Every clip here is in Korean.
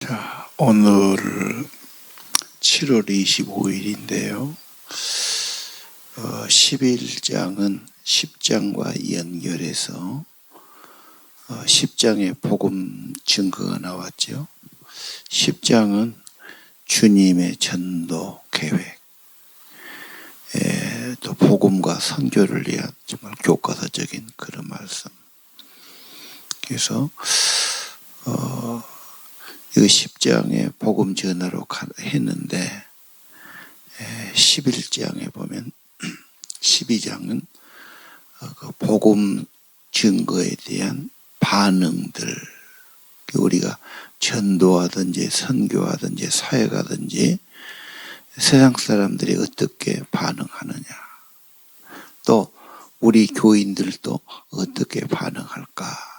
자, 오늘 7월 25일인데요. 11장은 10장과 연결해서 10장에 복음 증거가 나왔죠. 10장은 주님의 전도 계획, 또 복음과 선교를 위한 정말 교과서적인 그런 말씀. 그래서 이 10장에 복음 전하로 했는데 11장에 보면 12장은 그 복음 증거에 대한 반응들, 우리가 전도하든지 선교하든지 사역하든지 세상 사람들이 어떻게 반응하느냐, 또 우리 교인들도 어떻게 반응할까,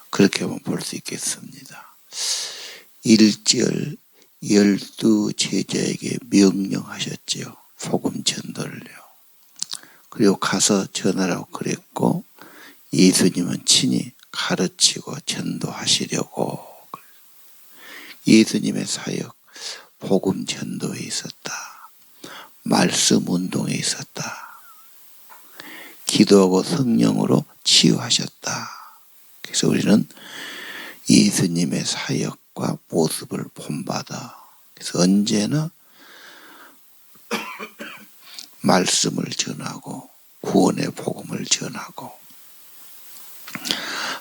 그렇게 한번 볼 수 있겠습니다. 1절 12 제자에게 명령하셨지요. 복음 전도를요. 그리고 가서 전하라고 그랬고 예수님은 친히 가르치고 전도하시려고. 예수님의 사역, 복음 전도에 있었다. 말씀 운동에 있었다. 기도하고 성령으로 치유하셨다. 그래서 우리는 예수님의 사역과 모습을 본받아. 그래서 언제나 말씀을 전하고 구원의 복음을 전하고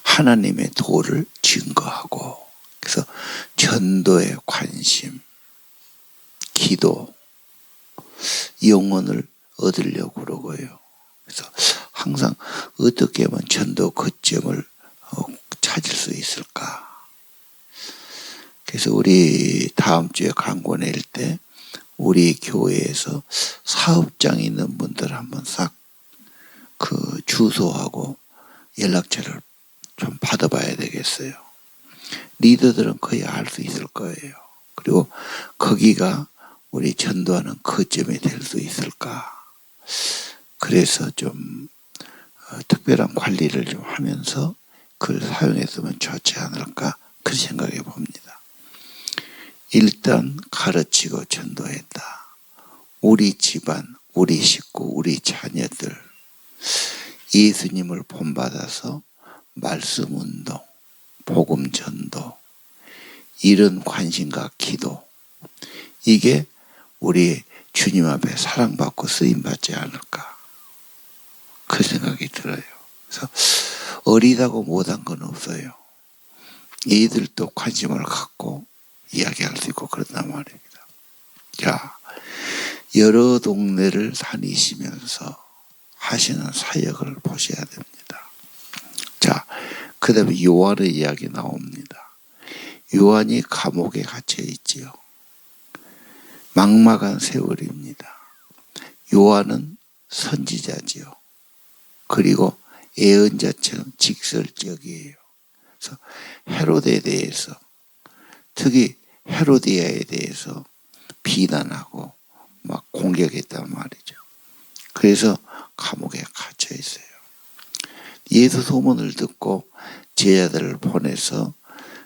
하나님의 도를 증거하고, 그래서 전도에 관심, 기도, 영혼을 얻으려고 그러고요. 그래서 항상 어떻게 하면 전도 거점을 찾을 수 있을까. 그래서 우리 다음 주에 광고 낼 때 우리 교회에서 사업장 있는 분들 한번 싹 그 주소하고 연락처를 좀 받아봐야 되겠어요. 리더들은 거의 알 수 있을 거예요. 그리고 거기가 우리 전도하는 거점이 될 수 있을까. 그래서 좀 특별한 관리를 좀 하면서 그걸 사용했으면 좋지 않을까, 그 생각해 봅니다. 일단 가르치고 전도했다. 우리 집안, 우리 식구, 우리 자녀들 예수님을 본받아서 말씀 운동, 복음 전도, 이런 관심과 기도, 이게 우리 주님 앞에 사랑받고 쓰임받지 않을까, 그 생각이 들어요. 그래서 어리다고 못한 건 없어요. 얘들도 관심을 갖고 이야기할 수 있고 그런단 말입니다. 자, 여러 동네를 다니시면서 하시는 사역을 보셔야 됩니다. 자, 그 다음에 요한의 이야기 나옵니다. 요한이 감옥에 갇혀 있지요. 막막한 세월입니다. 요한은 선지자지요. 그리고 예언자처럼 직설적이에요. 그래서 헤롯에 대해서, 특히 헤로디아에 대해서 비난하고 막 공격했단 말이죠. 그래서 감옥에 갇혀 있어요. 예수 소문을 듣고 제자들을 보내서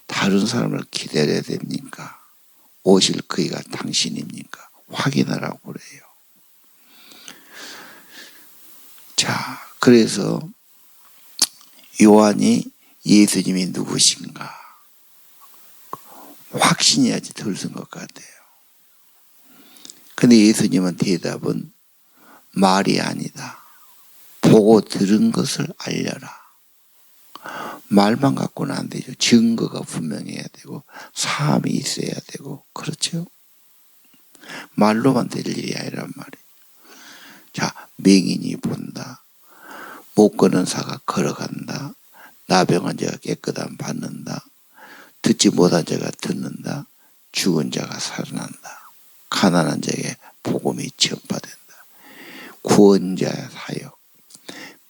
다른 사람을 기다려야 됩니까? 오실 그이가 당신입니까? 확인하라고 그래요. 자, 그래서 요한이 예수님이 누구신가 확신해야지 덜 쓴 것 같아요. 근데 예수님은 대답은 말이 아니다. 보고 들은 것을 알려라. 말만 갖고는 안 되죠. 증거가 분명해야 되고 사함이 있어야 되고, 그렇죠? 말로만 될 일이 아니란 말이에요. 자, 맹인이 본다. 못 걷는 자가 걸어간다. 나병한 자가 깨끗함 받는다. 듣지 못한 자가 듣는다. 죽은 자가 살아난다. 가난한 자에게 복음이 전파된다. 구원자의 사역,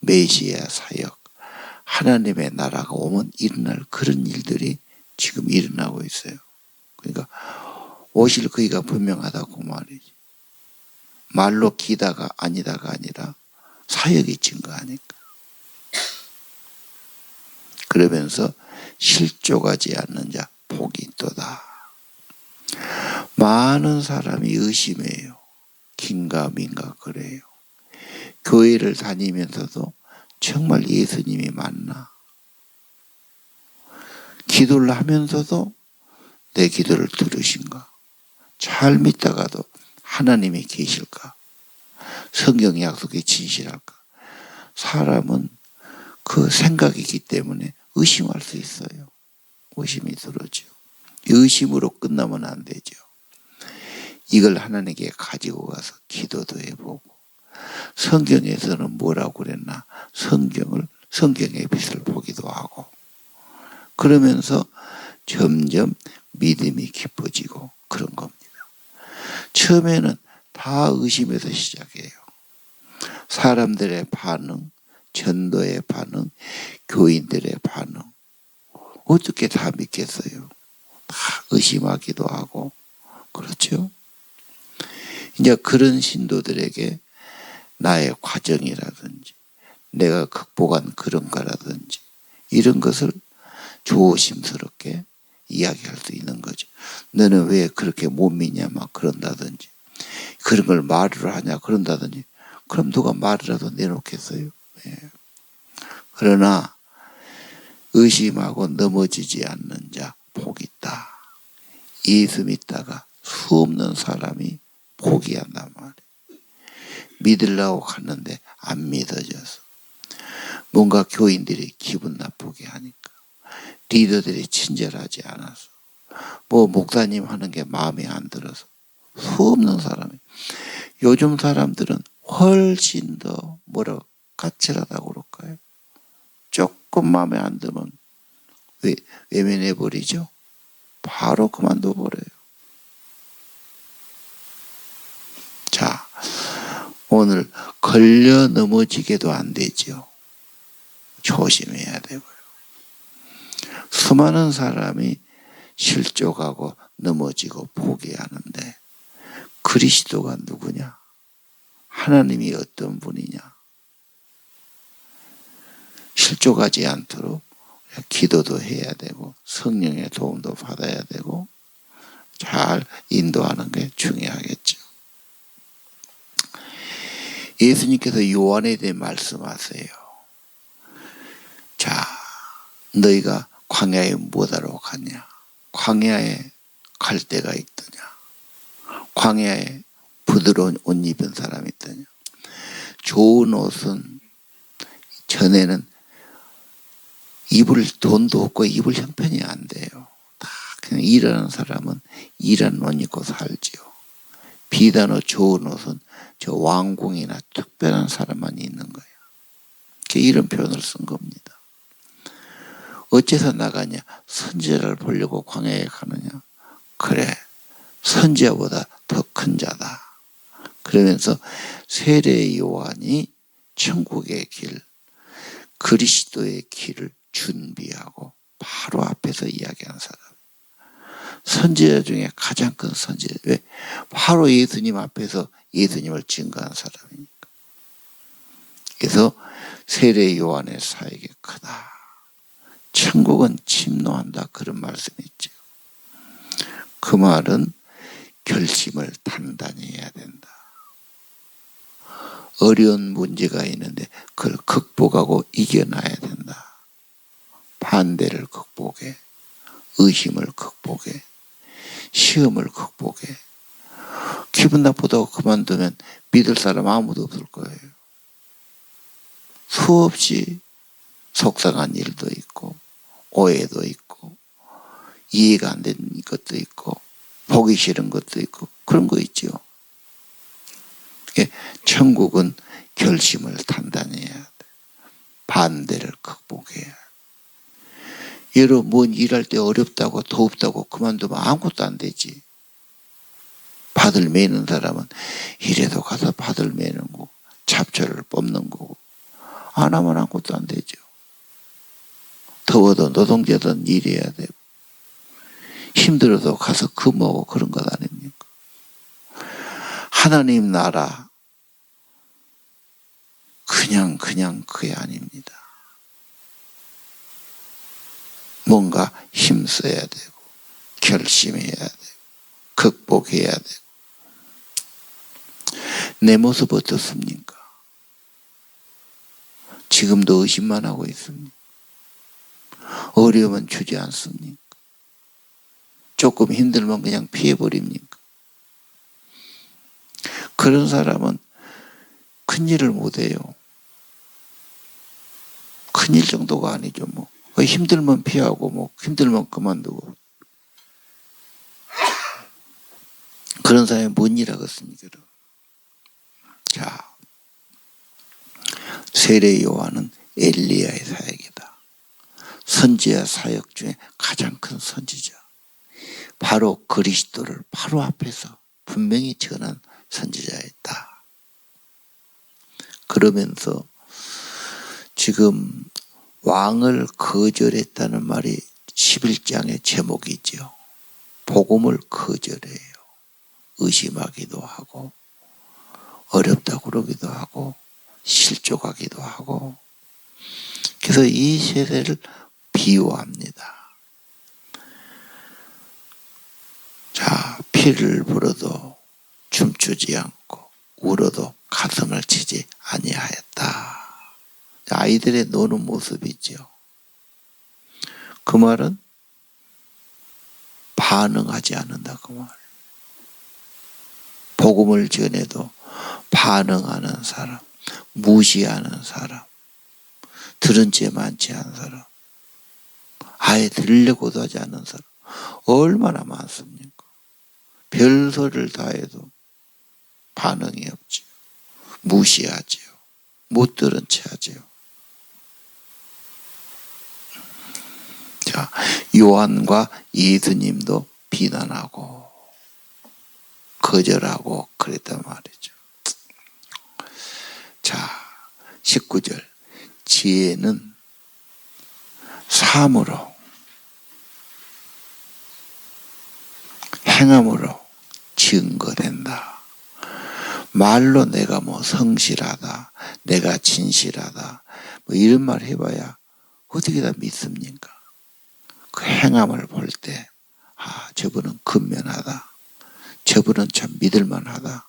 메시아 사역, 하나님의 나라가 오면 일어날 그런 일들이 지금 일어나고 있어요. 그러니까 오실 그이가 분명하다고 말이지. 말로 기다가 아니다가 아니라 사역이 증거하니까. 그러면서 실족하지 않는 자, 많은 사람이 의심해요. 긴가민가 그래요. 교회를 다니면서도 정말 예수님이 맞나? 기도를 하면서도 내 기도를 들으신가? 잘 믿다가도 하나님이 계실까? 성경 약속이 진실할까? 사람은 그 생각이기 때문에 의심할 수 있어요. 의심이 들어죠. 의심으로 끝나면 안 되죠. 이걸 하나님께 가지고 가서 기도도 해보고, 성경에서는 뭐라고 그랬나? 성경의 빛을 보기도 하고, 그러면서 점점 믿음이 깊어지고 그런 겁니다. 처음에는 다 의심에서 시작해요. 사람들의 반응, 전도의 반응, 교인들의 반응. 어떻게 다 믿겠어요? 다 의심하기도 하고, 그렇죠? 이제 그런 신도들에게 나의 과정이라든지, 내가 극복한 그런 거라든지, 이런 것을 조심스럽게 이야기할 수 있는 거죠. 너는 왜 그렇게 못 믿냐, 막 그런다든지, 그런 걸 말을 하냐, 그런다든지, 그럼 누가 말이라도 내놓겠어요? 예. 그러나, 의심하고 넘어지지 않는 자, 복 있다. 예수 믿다가 수없는 사람이 포기한단 말이에요. 믿으려고 갔는데 안 믿어져서. 뭔가 교인들이 기분 나쁘게 하니까. 리더들이 친절하지 않아서. 뭐 목사님 하는 게 마음에 안 들어서. 수없는 사람이. 요즘 사람들은 훨씬 더 뭐라고 까칠하다고 그럴까요? 조금 마음에 안 들면 외면해버리죠. 바로 그만둬버려요. 자, 오늘 걸려 넘어지게도 안 되죠. 조심해야 되고요. 수많은 사람이 실족하고 넘어지고 포기하는데 그리스도가 누구냐? 하나님이 어떤 분이냐? 실족하지 않도록 기도도 해야 되고 성령의 도움도 받아야 되고 잘 인도하는 게 중요하겠죠. 예수님께서 요한에 대해 말씀하세요. 자, 너희가 광야에 뭐하러 갔냐? 광야에 갈 데가 있더냐? 광야에 부드러운 옷 입은 사람이 있더냐? 좋은 옷은 전에는 입을 돈도 없고 입을 형편이 안 돼요. 다 그냥 일하는 사람은 일하는 옷 입고 살지요. 비단 옷 좋은 옷은 저 왕궁이나 특별한 사람만 있는 거예요. 이런 표현을 쓴 겁니다. 어째서 나가냐? 선지자를 보려고 광야에 가느냐? 그래, 선지자보다 더 큰 자다. 그러면서 세례 요한이 천국의 길, 그리스도의 길을 준비하고 바로 앞에서 이야기하는 사람. 선지자 중에 가장 큰 선지자. 왜? 바로 예수님 앞에서 예수님을 증거한 사람이니까. 그래서 세례 요한의 사역이 크다. 천국은 침노한다. 그런 말씀이 있죠. 그 말은 결심을 단단히 해야 된다. 어려운 문제가 있는데 그걸 극복하고 이겨나야 된다. 반대를 극복해. 의심을 극복해. 시험을 극복해. 기분 나쁘다고 그만두면 믿을 사람 아무도 없을 거예요. 수없이 속상한 일도 있고 오해도 있고 이해가 안 되는 것도 있고 보기 싫은 것도 있고 그런 거 있죠. 천국은 결심을 단단히 해야 돼. 반대를 극복해야 돼. 여러분 뭔 일할 때 어렵다고 덥다고 그만두면 아무것도 안 되지. 밭을 매는 사람은 이래도 가서 밭을 매는 거고 잡초를 뽑는 거고 안 하면 아무것도 안 되죠. 더워도 노동자든 일해야 되고 힘들어도 가서 근무하고 그런 것 아닙니까? 하나님 나라 그냥 그게 아닙니다. 뭔가 힘써야 되고 결심해야 되고 극복해야 되고. 내 모습 어떻습니까? 지금도 의심만 하고 있습니까? 어려우면 주지 않습니까? 조금 힘들면 그냥 피해버립니까? 그런 사람은 큰일을 못해요. 큰일 정도가 아니죠. 뭐 힘들면 피하고 뭐 힘들면 그만두고. 그런 사람이 뭔 일 하겠습니까? 자, 세례 요한은 엘리야의 사역이다. 선지자 사역 중에 가장 큰 선지자. 바로 그리스도를 바로 앞에서 분명히 전한 선지자였다. 그러면서 지금 왕을 거절했다는 말이 11장의 제목이죠. 복음을 거절해요. 의심하기도 하고 어렵다고 그러기도 하고 실족하기도 하고. 그래서 이 세대를 비유합니다. 자, 피를 불어도 춤추지 않고 울어도 가슴을 치지 아니하였다. 아이들의 노는 모습이죠. 그 말은 반응하지 않는다 그 말. 복음을 전해도 반응하는 사람, 무시하는 사람, 들은 죄 많지 않은 사람, 아예 들으려고도 하지 않는 사람 얼마나 많습니까? 별소리를 다 해도 반응이 없지요. 무시하지요. 못 들은 채 하지요. 자, 요한과 예수님도 비난하고 거절하고 그랬단 말이죠. 자, 19절. 지혜는 삶으로 행함으로 증거된다. 말로 내가 뭐 성실하다, 내가 진실하다, 뭐 이런 말 해봐야 어떻게 다 믿습니까? 그 행함을 볼 때, 아, 저분은 근면하다. 저분은 참 믿을만하다.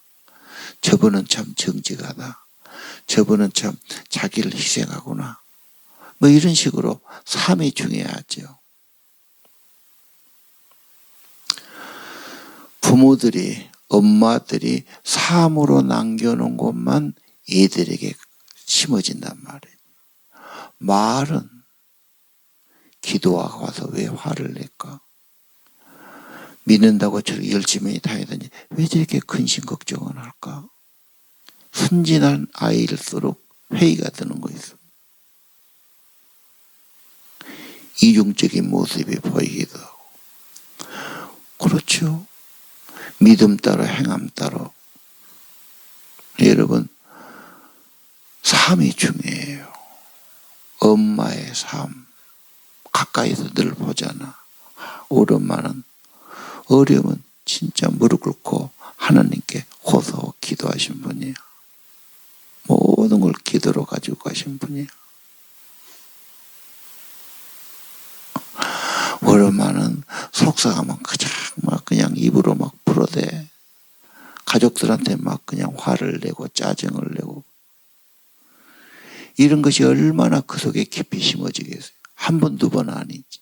저분은 참 정직하다. 저분은 참 자기를 희생하구나. 뭐 이런 식으로 삶이 중요하죠. 부모들이, 엄마들이 삶으로 남겨놓은 것만 애들에게 심어진단 말이에요. 말은 기도하고 와서 왜 화를 낼까? 믿는다고 저렇게 열심히 다니더니 왜 저렇게 근심 걱정을 할까? 순진한 아이일수록 회의가 드는 거 있어. 이중적인 모습이 보이기도 하고. 그렇죠. 믿음 따로 행함 따로. 여러분, 삶이 중요해요. 엄마의 삶 가까이서 늘 보잖아. 우리 엄마는 어려우면 진짜 무릎 꿇고 하나님께 호소 기도하신 분이에요. 모든 걸 기도로 가지고 가신 분이에요. 우리 엄마는 속상하면 그냥 입으로 막 풀어대. 가족들한테 막 그냥 화를 내고 짜증을 내고. 이런 것이 얼마나 그 속에 깊이 심어지겠어요. 한 번, 두 번 아니지.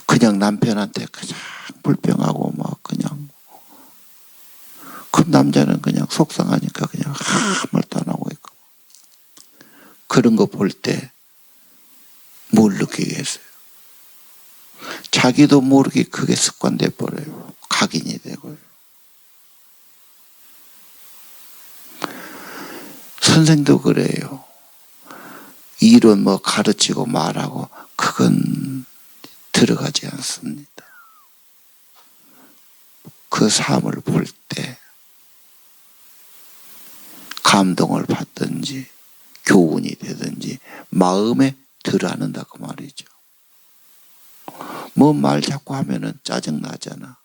그냥 남편한테 그냥 불평하고 막 그냥. 그 남자는 그냥 속상하니까 그냥 아무 말도 안 하고 있고. 그런 거 볼 때 뭘 느끼겠어요? 자기도 모르게 그게 습관돼 버려요. 각인이 되고요. 선생도 그래요. 이론 뭐 가르치고 말하고 그건 들어가지 않습니다. 그 삶을 볼 때 감동을 받든지 교훈이 되든지 마음에 들어안는다 그 말이죠. 뭐 말 자꾸 하면은 짜증 나잖아.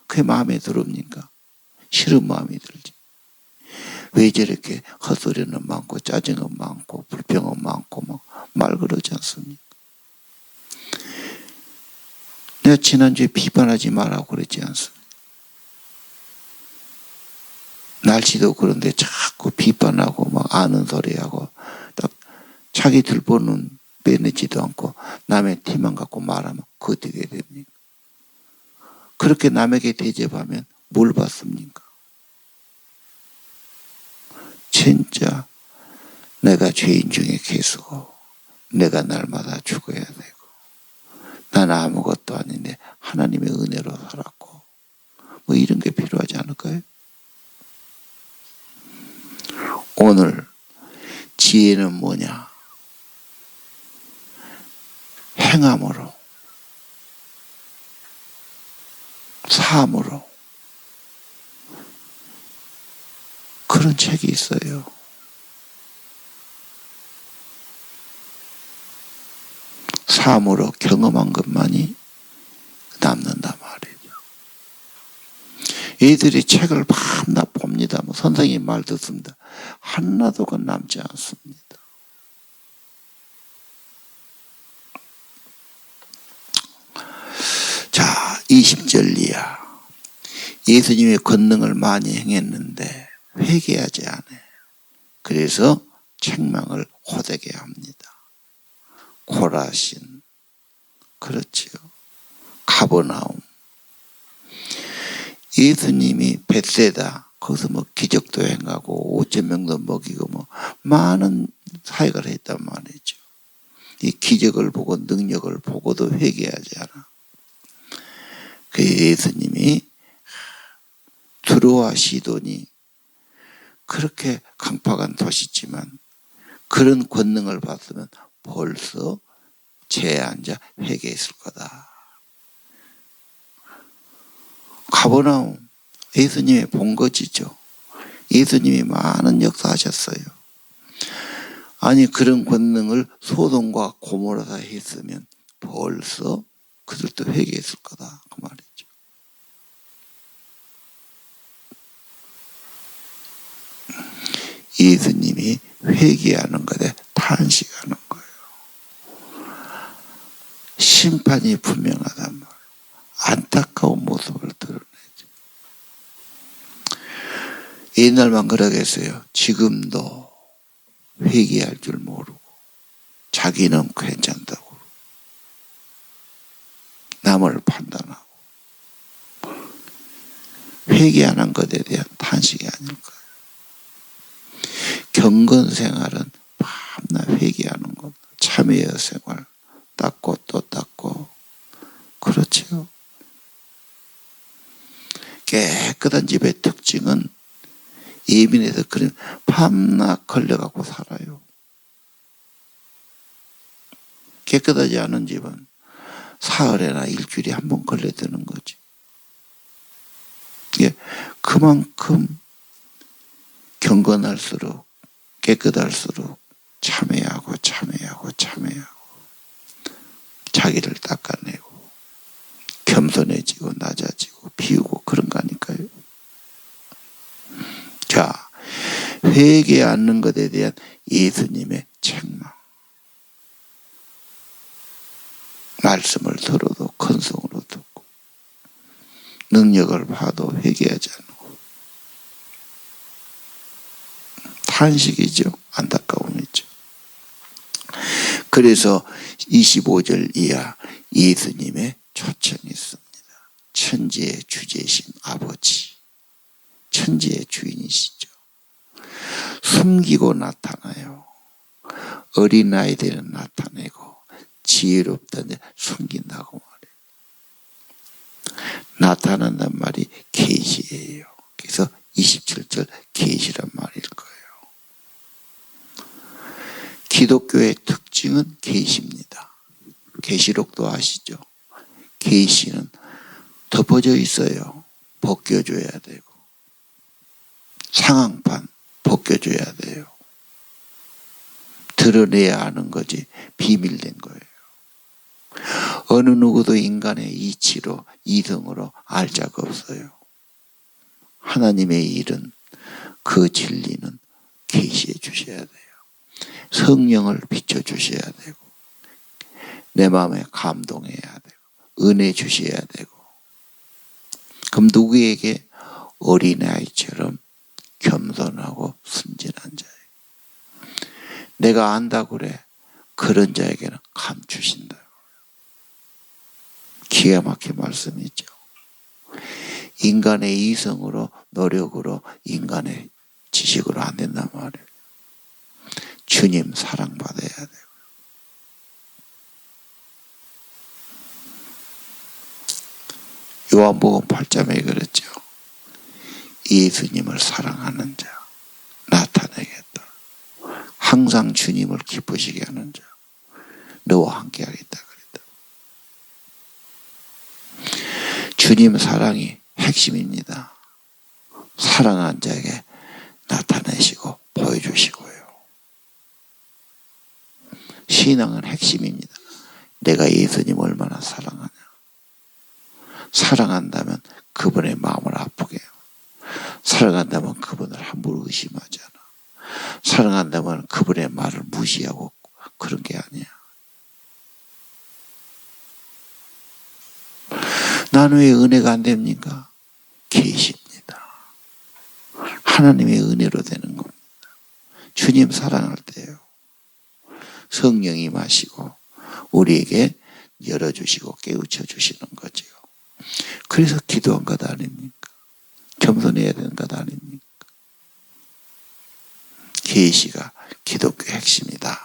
그게 마음에 들습니까? 싫은 마음이 들지. 왜 저렇게 헛소리는 많고 짜증은 많고 불평은 많고 막 말 그러지 않습니까? 내가 지난주에 비판하지 말라고 그랬지 않습니까? 날씨도 그런데 자꾸 비판하고 막 아는 소리하고 딱 자기 들보는 빼내지도 않고 남의 티만 갖고 말하면 그 어떻게 됩니까? 그렇게 남에게 대접하면 뭘 받습니까? 진짜 내가 죄인 중에 괴수고 내가 날마다 죽어야 되고 나는 아무것도 아닌데 하나님의 은혜로 살았고 뭐 이런 게 필요하지 않을까요? 오늘 지혜는 뭐냐? 행함으로 삶으로 그런 책이 있어요. 삶으로 경험한 것만이 남는단 말이죠. 애들이 책을 밤낮 봅니다. 뭐 선생님 말 듣습니다. 하나도 남지 않습니다. 자, 20절 이하. 예수님의 권능을 많이 행했는데 회개하지 않아요. 그래서 책망을 호되게 합니다. 코라신, 그렇지요. 가버나움. 예수님이 벳세다, 거기서 뭐 기적도 행하고 5,000명도 먹이고 뭐 많은 사역을 했단 말이죠. 이 기적을 보고 능력을 보고도 회개하지 않아. 그 예수님이 두로와 시돈이 그렇게 강팍한 도시지만 그런 권능을 받으면 벌써 죄에 앉아 회개했을 거다. 가버나움, 예수님의 본거지죠. 예수님이 많은 역사하셨어요. 아니 그런 권능을 소돔과 고모라가 했으면 벌써 그들도 회개했을 거다. 그 말이죠. 예수님이 회개하는 것에 탄식하는 거예요. 심판이 분명하단 말이에요. 안타까운 모습을 드러내죠. 옛날만 그러겠어요. 지금도 회개할 줄 모르고 자기는 괜찮다고 남을 판단하고 회개하는 것에 대한 탄식이 아닐까요? 경건 생활은 밤낮 회개하는 것, 참회의 생활, 닦고 또 닦고, 그렇죠. 깨끗한 집의 특징은 예민해서 그런 밤낮 걸려갖고 살아요. 깨끗하지 않은 집은 사흘에나 일주일에 한 번 걸려드는 거지. 예, 그만큼 경건할수록 깨끗할수록 참회하고 자기를 닦아내고 겸손해지고 낮아지고 비우고 그런 거 아닐까요? 자, 회개 않는 것에 대한 예수님의 책망. 말씀을 들어도 큰성으로 듣고 능력을 봐도 회개하지 않고 탄식이죠. 안타까움이죠. 그래서 25절 이하 예수님의 초청이 있습니다. 천지의 주제신 아버지, 천지의 주인이시죠. 숨기고 나타나요. 어린아이들은 나타내고 지혜롭다는데 숨긴다고 말해요. 나타난단 말이 계시예요. 그래서 27절 계시란 말일 거예요. 기독교의 특징은 계시입니다. 계시록도 아시죠? 계시는 덮어져 있어요. 벗겨줘야 되고 상황판 벗겨줘야 돼요. 드러내야 하는 거지 비밀된 거예요. 어느 누구도 인간의 이치로 이성으로 알 자가 없어요. 하나님의 일은 그 진리는 계시해 주셔야 돼요. 성령을 비춰주셔야 되고 내 마음에 감동해야 되고 은혜 주셔야 되고, 그럼 누구에게? 어린아이처럼 겸손하고 순진한 자예요. 내가 안다고 그래. 그런 자에게는 감추신다. 기가 막힌 말씀이죠. 인간의 이성으로, 노력으로, 인간의 지식으로 안 된단 말이에요. 주님 사랑받아야 돼요. 요한복음 8장에 그랬죠. 예수님을 사랑하는 자 나타내겠다. 항상 주님을 기쁘시게 하는 자 너와 함께 하겠다 그랬다. 주님 사랑이 핵심입니다. 사랑한 자에게 나타내시고 보여주시고요. 신앙은 핵심입니다. 내가 예수님 얼마나 사랑하냐. 사랑한다면 그분의 마음을 아프게 해요. 사랑한다면 그분을 함부로 의심하지 않아. 사랑한다면 그분의 말을 무시하고 그런 게 아니야. 나는 왜 은혜가 안 됩니까? 계십니다. 하나님의 은혜로 되는 겁니다. 주님 사랑할 때요. 성령이 마시고 우리에게 열어주시고 깨우쳐 주시는 거죠. 그래서 기도한 것 아닙니까? 겸손해야 되는 것 아닙니까? 계시가 기독교의 핵심이다.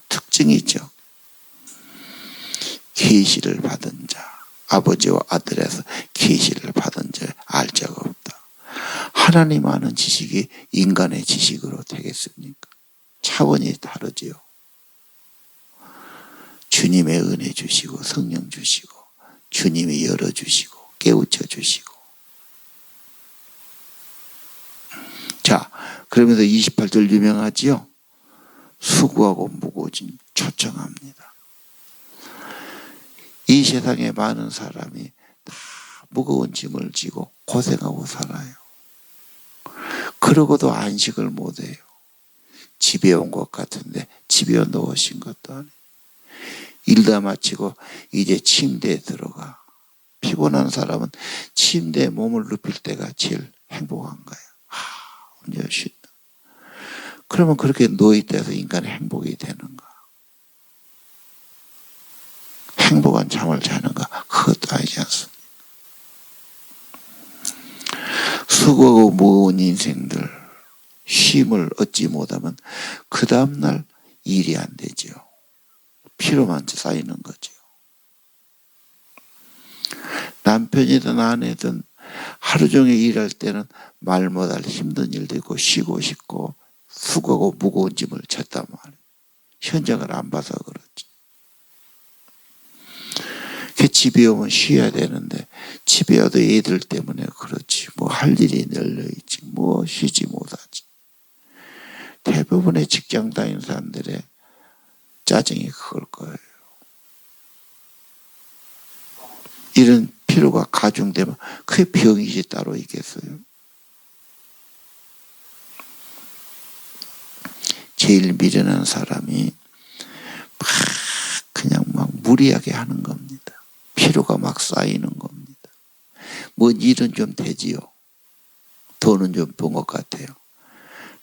특징이 있죠. 계시를 받은 자, 아버지와 아들에서 계시를 받은 자 알 자가 없다. 하나님 아는 지식이 인간의 지식으로 되겠습니까? 차원이 다르지요. 주님의 은혜 주시고 성령 주시고 주님이 열어주시고 깨우쳐 주시고. 자, 그러면서 28절 유명하지요. 수고하고 무거워짐 초청합니다. 이 세상에 많은 사람이 다 무거운 짐을 지고 고생하고 살아요. 그러고도 안식을 못해요. 집에 온 것 같은데 집에 놓으신 것도 아니에요. 일 다 마치고 이제 침대에 들어가. 피곤한 사람은 침대에 몸을 눕힐 때가 제일 행복한 거예요. 언제 쉰다. 그러면 그렇게 누워있다 해서 인간의 행복이 되는가? 행복한 잠을 자는가? 그것도 아니지 않습니까? 수고하고 무거운 인생들 쉼을 얻지 못하면 그 다음날 일이 안 되죠. 피로만 쌓이는 거죠. 남편이든 아내든 하루 종일 일할 때는 말 못할 힘든 일도 있고 쉬고 싶고 수고하고 무거운 짐을 졌단 말이에요. 현장을 안 봐서 그렇지. 집에 오면 쉬어야 되는데 집에 와도 애들 때문에 그렇지. 뭐 할 일이 널려있지. 뭐 쉬지 못하지. 대부분의 직장 다니는 사람들의 짜증이 그걸 거예요. 이런 피로가 가중되면 그게 병이지 따로 있겠어요. 제일 미련한 사람이 그냥 막 무리하게 하는 겁니다. 피로가 막 쌓이는 겁니다. 뭐 일은 좀 되지요. 돈은 좀 번 것 같아요.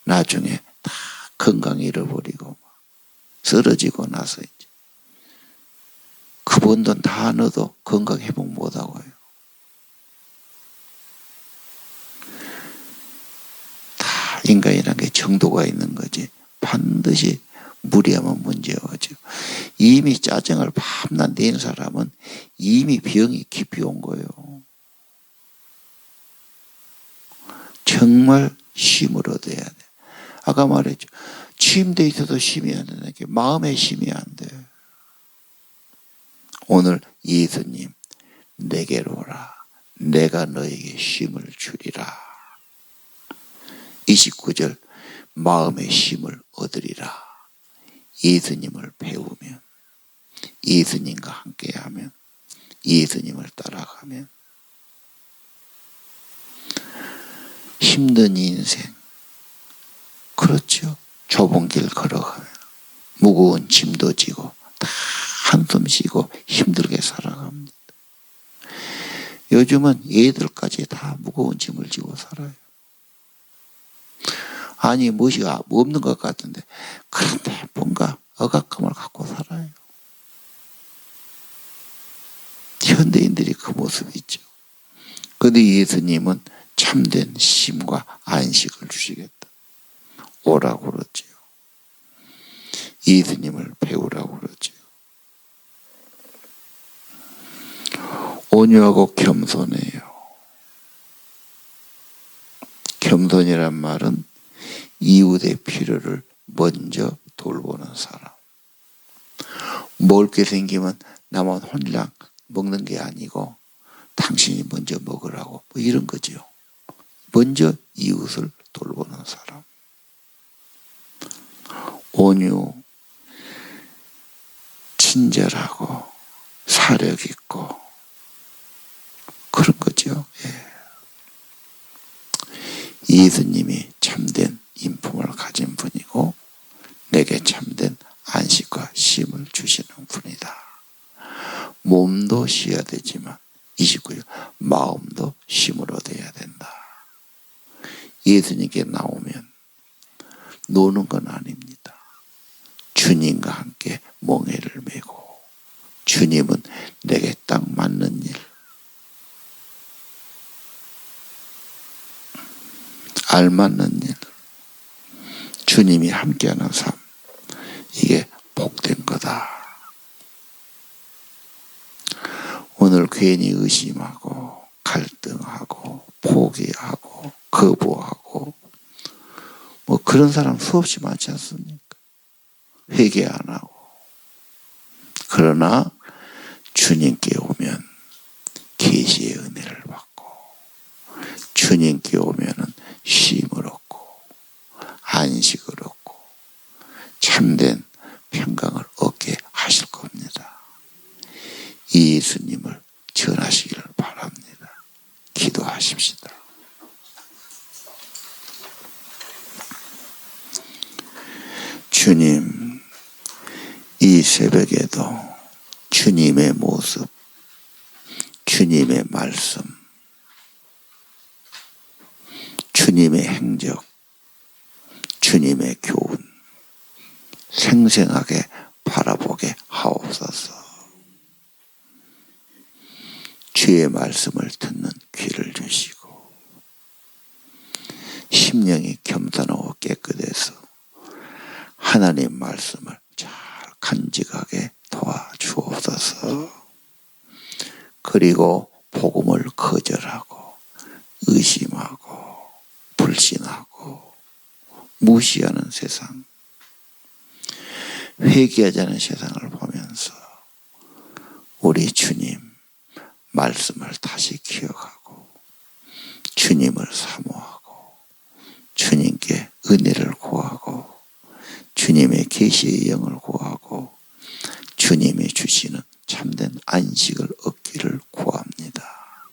나중에 다 건강 잃어버리고 쓰러지고 나서 이제 그 번 돈 다 넣어도 건강 회복 못하고 해요. 다 인간이라는 게 정도가 있는 거지. 반드시 무리하면 문제가 오죠. 이미 짜증을 밤낮 낸 사람은 이미 병이 깊이 온 거예요. 정말 쉼을 얻어야 돼. 아까 말했죠. 침대에 있어도 쉼이 안 되는 게 마음의 쉼이 안 돼. 오늘 예수님 내게로 오라. 내가 너에게 쉼을 주리라. 29절 마음의 쉼을 얻으리라. 예수님을 배우면, 예수님과 함께하면, 예수님을 따라가면 힘든 인생, 그렇죠. 좁은 길 걸어가면 무거운 짐도 지고 다 한숨 쉬고 힘들게 살아갑니다. 요즘은 애들까지 다 무거운 짐을 지고 살아요. 아니 무엇이 없는 것 같은데 그런데 뭔가 억압감을 갖고 살아요. 현대인들이 그 모습이 있죠. 그런데 예수님은 참된 쉼과 안식을 주시겠다. 오라고 그러지요. 예수님을 배우라고 그러지요. 온유하고 겸손해요. 겸손이란 말은 이웃의 필요를 먼저 돌보는 사람. 먹을 게 생기면 나만 혼자 먹는 게 아니고 당신이 먼저 먹으라고 뭐 이런 거죠. 먼저 이웃을 돌보는 사람. 온유, 친절하고 사력 있고 그런 거죠. 예. 예수님이 참된 인품을 가진 분이고 내게 참된 안식과 쉼을 주시는 분이다. 몸도 쉬어야 되지만 29절 마음도 쉼을 얻어야 된다. 예수님께 나오면 노는 건 아닙니다. 주님과 함께 멍에를 메고 주님은 내게 딱 맞는 일, 알맞는 일, 주님이 함께하는 삶, 이게 복된 거다. 오늘 괜히 의심하고 갈등하고 포기하고 거부하고 뭐 그런 사람 수없이 많지 않습니까? 회개 안 하고. 그러나 주님께 오면 계시의 은혜를 받고 주님께 오면은 쉼을 얻고 안식을 얻고 참된 평강을 얻게 하실 겁니다. 이 예수님을 전하시기를 바랍니다. 기도하십시다. 주님, 이 새벽에도 주님의 모습, 주님의 말씀, 주님의 행적, 주님의 교훈 생생하게 바라보게 하옵소서. 주의 말씀을 듣는 귀를 주시고 심령이 겸손하고 깨끗해서 하나님 말씀을 잘 간직하게 도와주옵소서. 그리고 복음을 거절하고 의심하고 불신하고 무시하는 세상, 회개하지 않은 세상을 보면서 우리 주님 말씀을 다시 기억하고 주님을 사모하고 주님께 은혜를 구하고 주님의 계시의 영을 구하고 주님이 주시는 참된 안식을 얻기를 구합니다.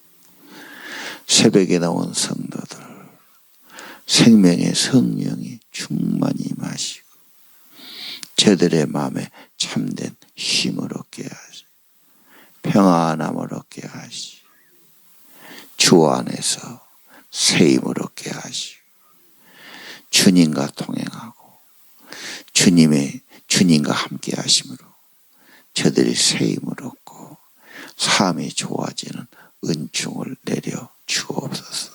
새벽에 나온 성도들 생명의 성령이 충만히 임하시고 저들의 마음에 참된 쉼을 얻게 하시고 평안함을 얻게 하시고 주 안에서 새 힘을 얻게 하시고 주님과 동행하고 주님과 함께 하심으로 저들이 새 힘을 얻고 삶이 좋아지는 은총을 내려 주옵소서.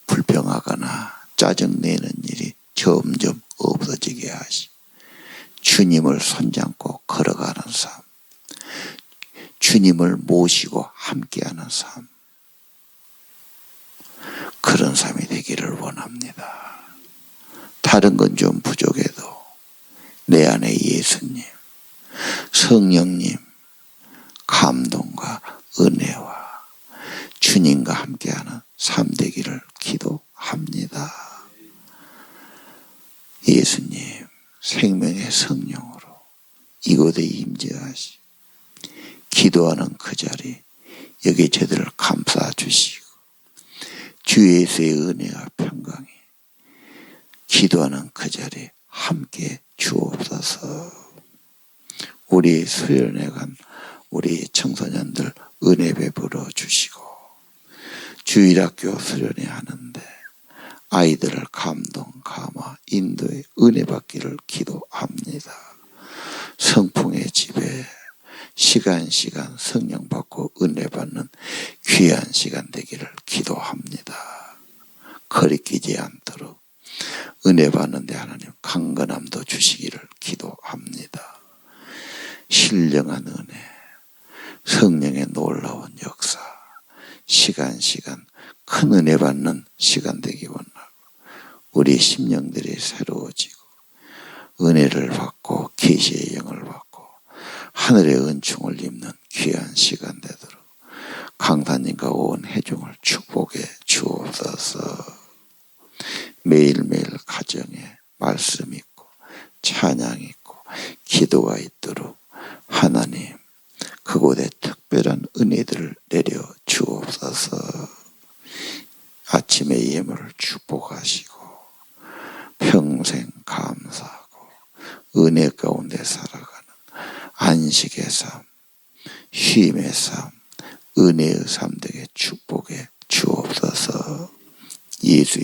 불평하거나 짜증내는 일이 점점 없어지게 하시고 주님을 손잡고 걸어가는 삶, 주님을 모시고 함께하는 삶, 그런 삶이 되기를 원합니다. 다른 건 좀 부족해도 내 안에 예수님, 성령님, 감동과 은혜와 주님과 함께하는 삶 되기를 기도합니다. 예수님, 생명의 성령으로 이곳에 임재하시 기도하는 그 자리 여기 저들을 감싸 주시고 주 예수의 은혜와 평강이 기도하는 그 자리에 함께 주옵소서. 우리 수련회 간 우리 청소년들 은혜 베풀어 주시고, 주일학교 수련회 하는데 아이들을 감동, 감화, 인도에 은혜 받기를 기도합니다. 성풍의 집에 시간 성령 받고 은혜 받는 귀한 시간 되기를 기도합니다. 거리끼지 않도록 은혜 받는데 하나님 강건함도 주시기를 기도합니다. 신령한 은혜, 성령의 놀라운 역사, 시간 큰 은혜 받는 시간 되기 원하고, 우리 심령들이 새로워지고 은혜를 받고 계시의 영을 받고 하늘의 은총을 입는 귀한 시간 되도록 강사님과 온 회중을 축복해 주옵소서. 매일매일 가정에 말씀 있고 찬양 있고 기도가 있도록 하나님 그곳에 특별한 은혜들을 내려 주옵소서. 아침의 예물을 축복하시고 평생 감사하고 은혜 가운데 살아가는 안식의 삶, 쉼의 삶, 은혜의 삶 되게 축복해 주옵소서. 예수의